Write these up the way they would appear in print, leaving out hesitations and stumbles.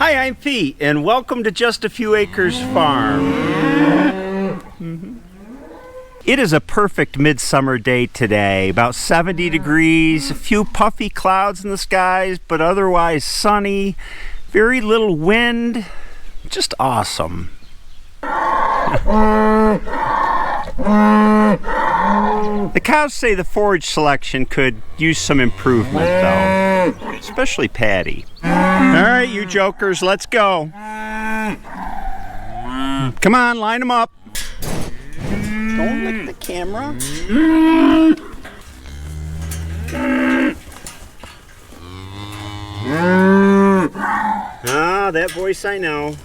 Hi, I'm Pete, and welcome to Just a Few Acres Farm. It is a perfect midsummer day today, about 70 degrees, a few puffy clouds in the skies, but otherwise sunny, very little wind, just awesome. The cows say the forage selection could use some improvement though, especially Patty. Alright, you jokers, let's go. Come on, line them up. Don't lick the camera. Ah, that voice I know.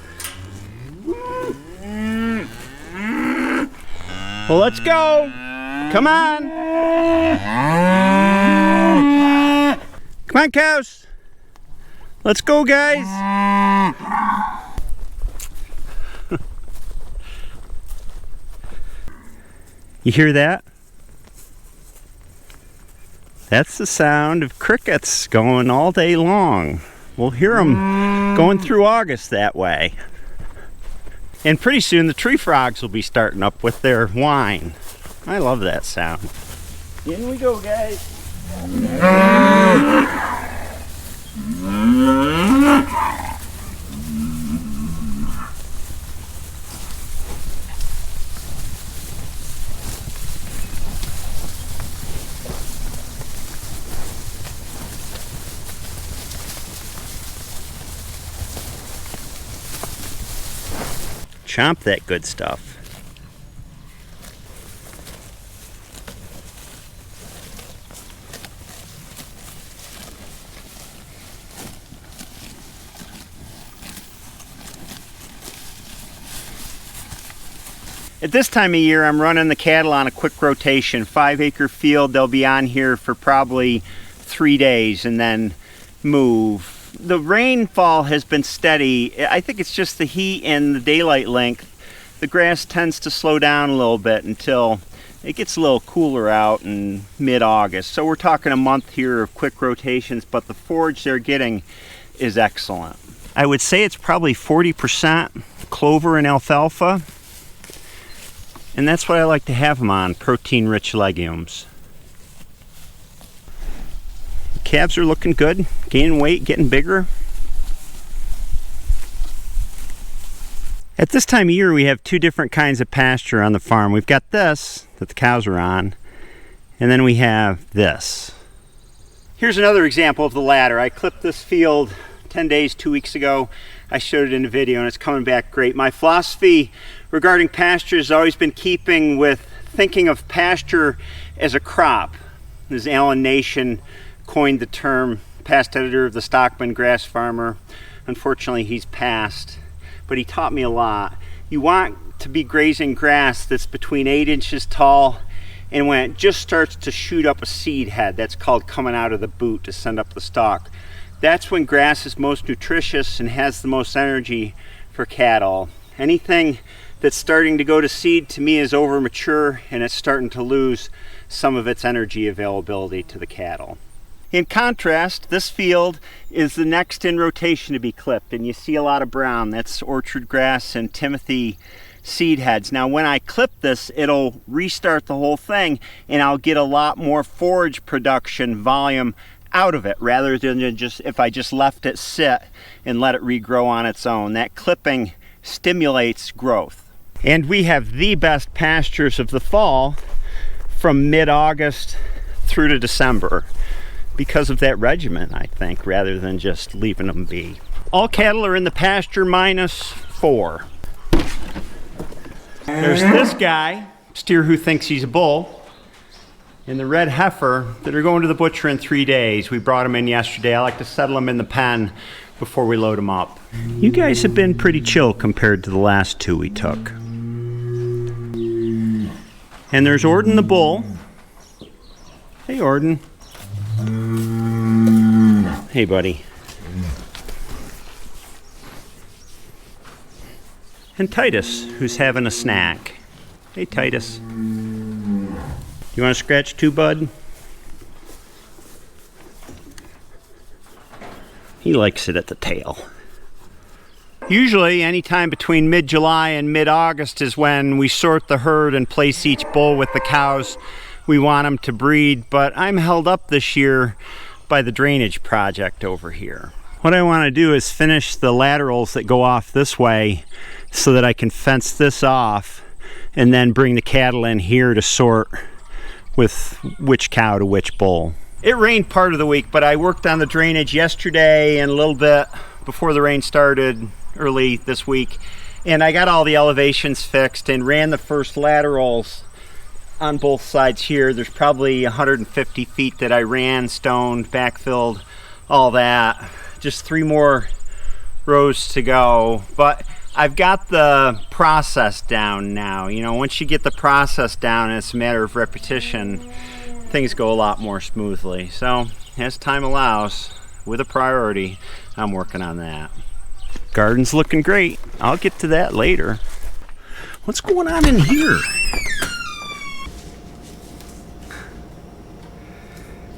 Well, let's go. Come on. Come on, cows. Let's go, guys. You hear that? That's the sound of crickets going all day long. We'll hear them going through August that way. And pretty soon the tree frogs will be starting up with their whine. I love that sound. In we go, guys. Chomp that good stuff. At this time of year, I'm running the cattle on a quick rotation, 5-acre field. They'll be on here for probably 3 days and then move. The rainfall has been steady. I think it's just the heat and the daylight length. The grass tends to slow down a little bit until it gets a little cooler out in mid-August. So we're talking a month here of quick rotations, but the forage they're getting is excellent. I would say it's probably 40% clover and alfalfa. And that's what I like to have them on, protein-rich legumes. The calves are looking good, gaining weight, getting bigger. At this time of year, we have 2 different kinds of pasture on the farm. We've got this that the cows are on, and then we have this. Here's another example of the ladder. I clipped this field 10 days, 2 weeks ago. I showed it in a video and it's coming back great. My philosophy regarding pasture has always been keeping with thinking of pasture as a crop. As Alan Nation coined the term, past editor of the Stockman Grass Farmer. Unfortunately, he's passed, but he taught me a lot. You want to be grazing grass that's between 8 inches tall, and when it just starts to shoot up a seed head, that's called coming out of the boot to send up the stalk. That's when grass is most nutritious and has the most energy for cattle. Anything that's starting to go to seed to me is over mature and it's starting to lose some of its energy availability to the cattle. In contrast, this field is the next in rotation to be clipped, and you see a lot of brown. That's orchard grass and Timothy seed heads. Now when I clip this, it'll restart the whole thing and I'll get a lot more forage production volume out of it rather than just if I just left it sit and let it regrow on its own. That clipping stimulates growth. And we have the best pastures of the fall from mid-August through to December because of that regimen, I think, rather than just leaving them be. All cattle are in the pasture -4. There's this guy, steer who thinks he's a bull, and the red heifer that are going to the butcher in 3 days. We brought them in yesterday. I like to settle them in the pen before we load them up. You guys have been pretty chill compared to the last 2 we took. And there's Orden the bull. Hey, Orden. Hey, buddy. And Titus, who's having a snack. Hey, Titus. You want to scratch too, bud? He likes it at the tail. Usually anytime between mid-July and mid-August is when we sort the herd and place each bull with the cows we want them to breed, but I'm held up this year by the drainage project over here. What I want to do is finish the laterals that go off this way so that I can fence this off and then bring the cattle in here to sort with which cow to which bull. It rained part of the week, but I worked on the drainage yesterday and a little bit before the rain started early this week, and I got all the elevations fixed and ran the first laterals on both sides here. There's probably 150 feet that I ran, stoned, backfilled, all that. Just 3 more rows to go, but I've got the process down now. You know, once you get the process down and it's a matter of repetition, things go a lot more smoothly. So as time allows, with a priority, I'm working on that. Garden's looking great. I'll get to that later. What's going on in here?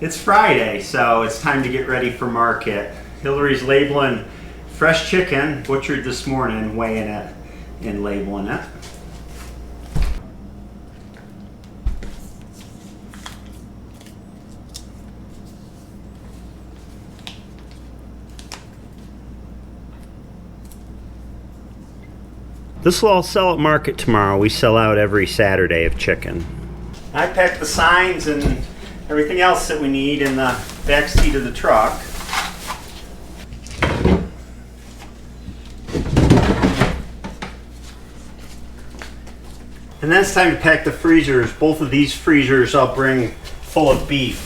It's Friday, so it's time to get ready for market. Hillary's labeling fresh chicken, butchered this morning, weighing it and labeling it. This will all sell at market tomorrow. We sell out every Saturday of chicken. I packed the signs and everything else that we need in the back seat of the truck. And then it's time to pack the freezers. Both of these freezers I'll bring full of beef.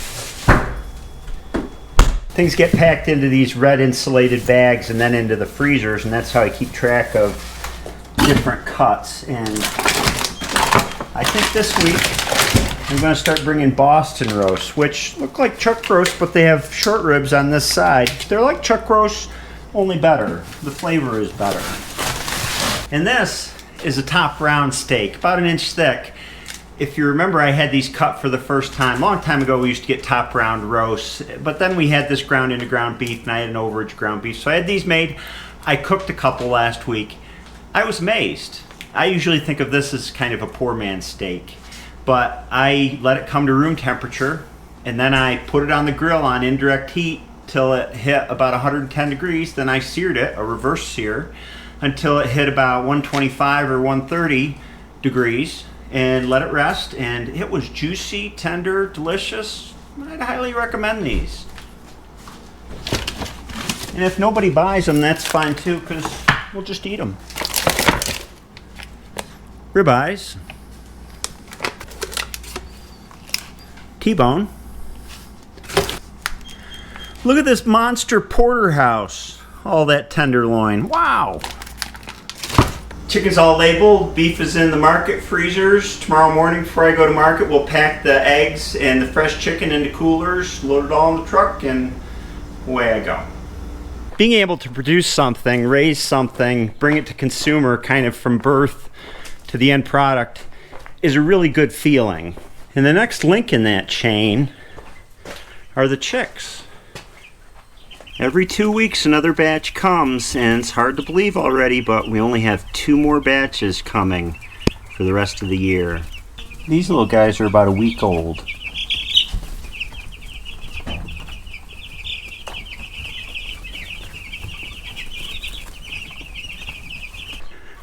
Things get packed into these red insulated bags and then into the freezers, and that's how I keep track of different cuts. And I think this week I'm going to start bringing Boston roasts, which look like chuck roasts, but they have short ribs on this side. They're like chuck roasts, only better. The flavor is better. And this is a top round steak, about 1 inch thick. If you remember, I had these cut for the first time. A long time ago, we used to get top round roasts, but then we had this ground into ground beef, and I had an overage ground beef. So I had these made. I cooked a couple last week. I was amazed. I usually think of this as kind of a poor man's steak, but I let it come to room temperature, and then I put it on the grill on indirect heat till it hit about 110 degrees. Then I seared it, a reverse sear, until it hit about 125 or 130 degrees, and let it rest, and it was juicy, tender, delicious. I'd highly recommend these. And if nobody buys them, that's fine too, because we'll just eat them. Ribeyes, T-bone. Look at this monster porterhouse. All that tenderloin. Wow. Chicken's all labeled. Beef is in the market freezers. Tomorrow morning before I go to market, we'll pack the eggs and the fresh chicken into coolers, load it all in the truck, and away I go. Being able to produce something, raise something, bring it to consumer kind of from birth to the end product is a really good feeling. And the next link in that chain are the chicks. Every 2 weeks another batch comes, and it's hard to believe already, but we only have 2 more batches coming for the rest of the year. These little guys are about a week old.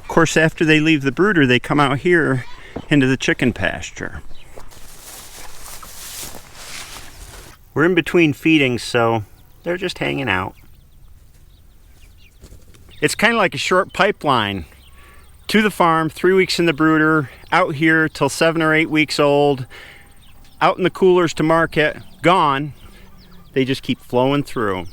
Of course, after they leave the brooder, they come out here into the chicken pasture. We're in between feedings, so they're just hanging out. It's kind of like a short pipeline. To the farm, 3 weeks in the brooder, out here till 7 or 8 weeks old, out in the coolers to market, gone. They just keep flowing through.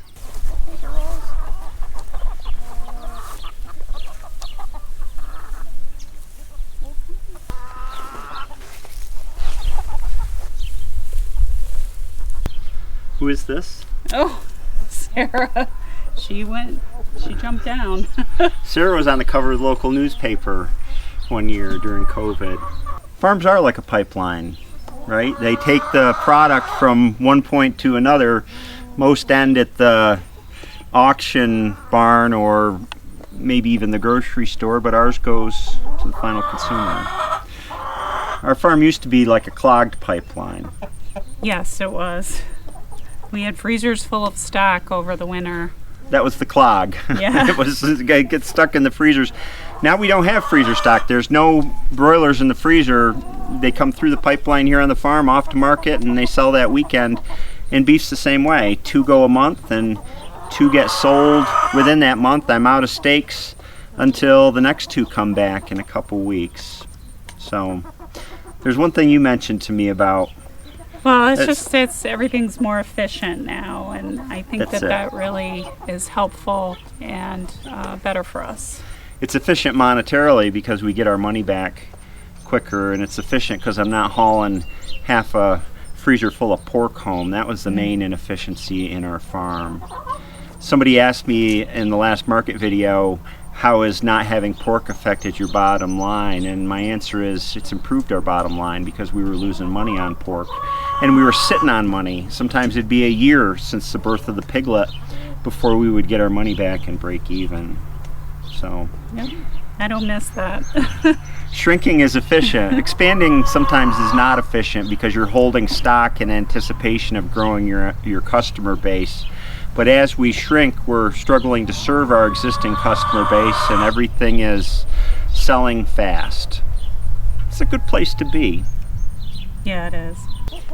Who is this? Oh, Sarah. She jumped down. Sarah was on the cover of the local newspaper one year during COVID. Farms are like a pipeline, right? They take the product from one point to another. Most end at the auction barn or maybe even the grocery store, but ours goes to the final consumer. Our farm used to be like a clogged pipeline. Yes, it was. We had freezers full of stock over the winter. That was the clog. Yeah. It gets stuck in the freezers. Now we don't have freezer stock. There's no broilers in the freezer. They come through the pipeline here on the farm, off to market, and they sell that weekend. And beef's the same way. 2 go a month, and 2 get sold within that month. I'm out of steaks until the next 2 come back in a couple weeks. So there's one thing you mentioned to me about. Well, it's everything's more efficient now, and I think that really is helpful and better for us. It's efficient monetarily because we get our money back quicker, and it's efficient because I'm not hauling half a freezer full of pork home. That was the main inefficiency in our farm. Somebody asked me in the last market video, how has not having pork affected your bottom line? And my answer is it's improved our bottom line because we were losing money on pork and we were sitting on money. Sometimes it'd be a year since the birth of the piglet before we would get our money back and break even. So yep, I don't miss that. Shrinking is efficient. Expanding sometimes is not efficient because you're holding stock in anticipation of growing your customer base. But as we shrink, we're struggling to serve our existing customer base, and everything is selling fast. It's a good place to be. Yeah, it is.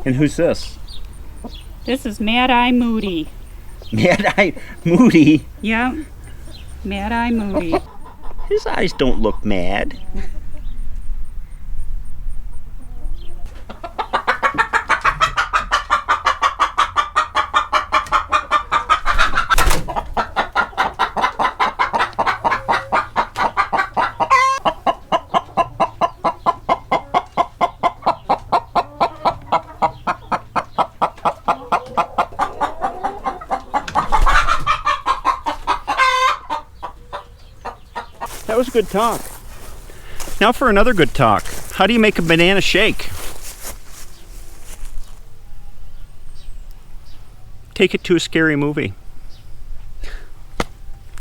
And who's this? This is Mad Eye Moody. Mad Eye Moody? Yeah, Mad Eye Moody. His eyes don't look mad. That was a good talk. Now for another good talk. How do you make a banana shake? Take it to a scary movie.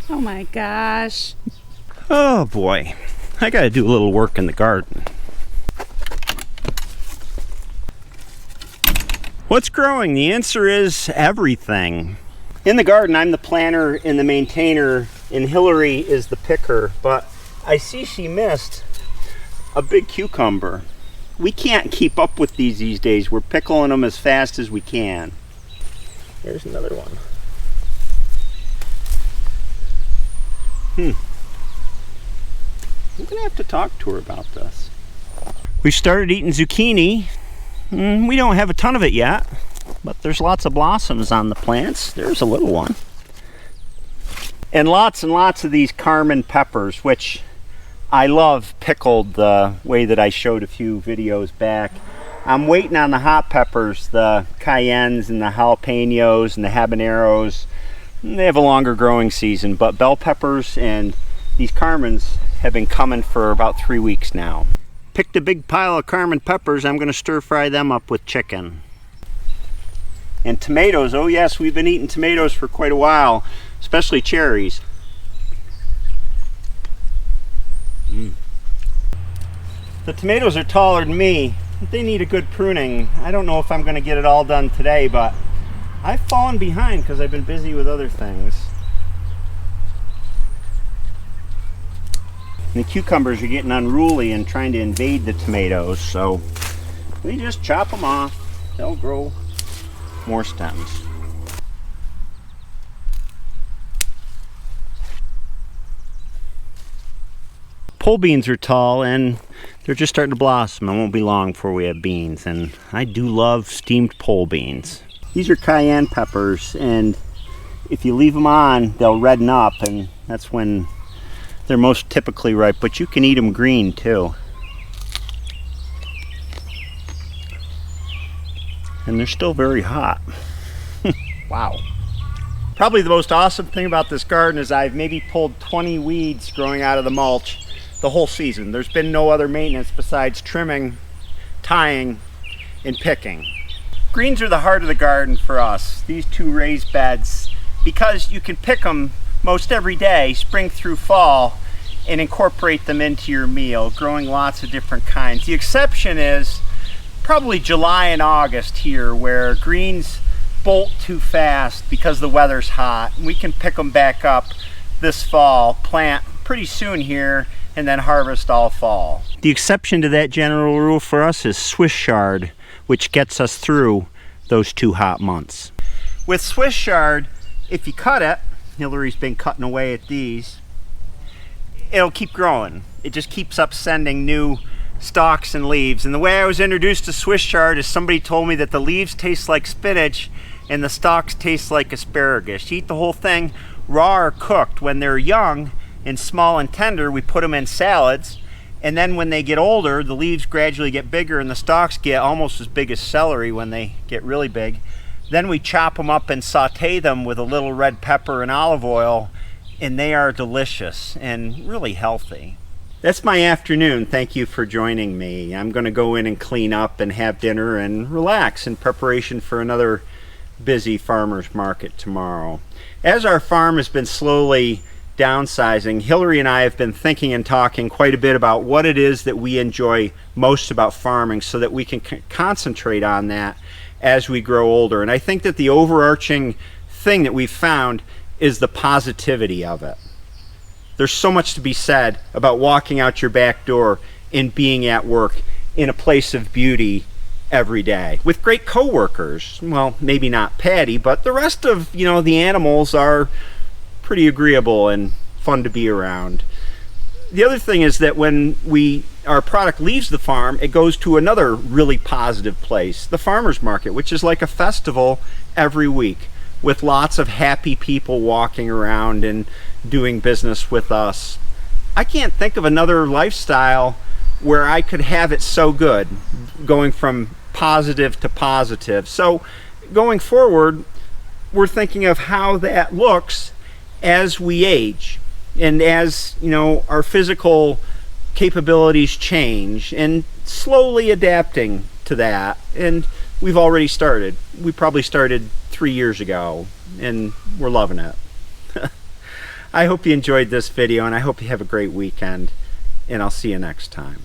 Oh my gosh. Oh boy, I gotta do a little work in the garden. What's growing? The answer is everything. In the garden, I'm the planter and the maintainer, and Hillary is the picker, but I see she missed a big cucumber. We can't keep up with these days. We're pickling them as fast as we can. There's another one. I'm gonna have to talk to her about this. We started eating zucchini. We don't have a ton of it yet, but there's lots of blossoms on the plants. There's a little one. And lots of these Carmen peppers, which I love pickled the way that I showed a few videos back. I'm waiting on the hot peppers, the cayennes and the jalapenos and the habaneros. They have a longer growing season, but bell peppers and these Carmens have been coming for about 3 weeks now. Picked a big pile of Carmen peppers. I'm going to stir fry them up with chicken. And tomatoes. Oh yes, we've been eating tomatoes for quite a while, especially cherries. The tomatoes are taller than me. They need a good pruning. I don't know if I'm going to get it all done today, but I've fallen behind because I've been busy with other things. And the cucumbers are getting unruly and trying to invade the tomatoes, so we just chop them off. They'll grow more stems. Pole beans are tall and they're just starting to blossom. It won't be long before we have beans, and I do love steamed pole beans. These are cayenne peppers, and if you leave them on, they'll redden up, and that's when they're most typically ripe, but you can eat them green too. And they're still very hot. Wow. Probably the most awesome thing about this garden is I've maybe pulled 20 weeds growing out of the mulch the whole season. There's been no other maintenance besides trimming, tying, and picking. Greens are the heart of the garden for us, these two raised beds, because you can pick them most every day, spring through fall, and incorporate them into your meal, growing lots of different kinds. The exception is probably July and August here, where greens bolt too fast because the weather's hot. We can pick them back up this fall, plant pretty soon here, and then harvest all fall. The exception to that general rule for us is Swiss chard, which gets us through those 2 hot months. With Swiss chard, if you cut it, Hillary's been cutting away at these, it'll keep growing. It just keeps up sending new stalks and leaves. And the way I was introduced to Swiss chard is somebody told me that the leaves taste like spinach and the stalks taste like asparagus. You eat the whole thing raw or cooked. When they're young and small and tender, we put them in salads, and then when they get older, the leaves gradually get bigger and the stalks get almost as big as celery when they get really big. Then we chop them up and saute them with a little red pepper and olive oil, and they are delicious and really healthy. That's my afternoon. Thank you for joining me. I'm going to go in and clean up and have dinner and relax in preparation for another busy farmer's market tomorrow. As our farm has been slowly downsizing, Hillary and I have been thinking and talking quite a bit about what it is that we enjoy most about farming so that we can concentrate on that as we grow older. And I think that the overarching thing that we've found is the positivity of it. There's so much to be said about walking out your back door and being at work in a place of beauty every day with great coworkers. Well, maybe not Patty, but the rest of, the animals are pretty agreeable and fun to be around. The other thing is that when our product leaves the farm, it goes to another really positive place, the farmer's market, which is like a festival every week with lots of happy people walking around and doing business with us. I can't think of another lifestyle where I could have it so good, going from positive to positive. So going forward, we're thinking of how that looks as we age and as our physical capabilities change, and slowly adapting to that. And we've already started. We probably started 3 years ago, and we're loving it. I hope you enjoyed this video, and I hope you have a great weekend, and I'll see you next time.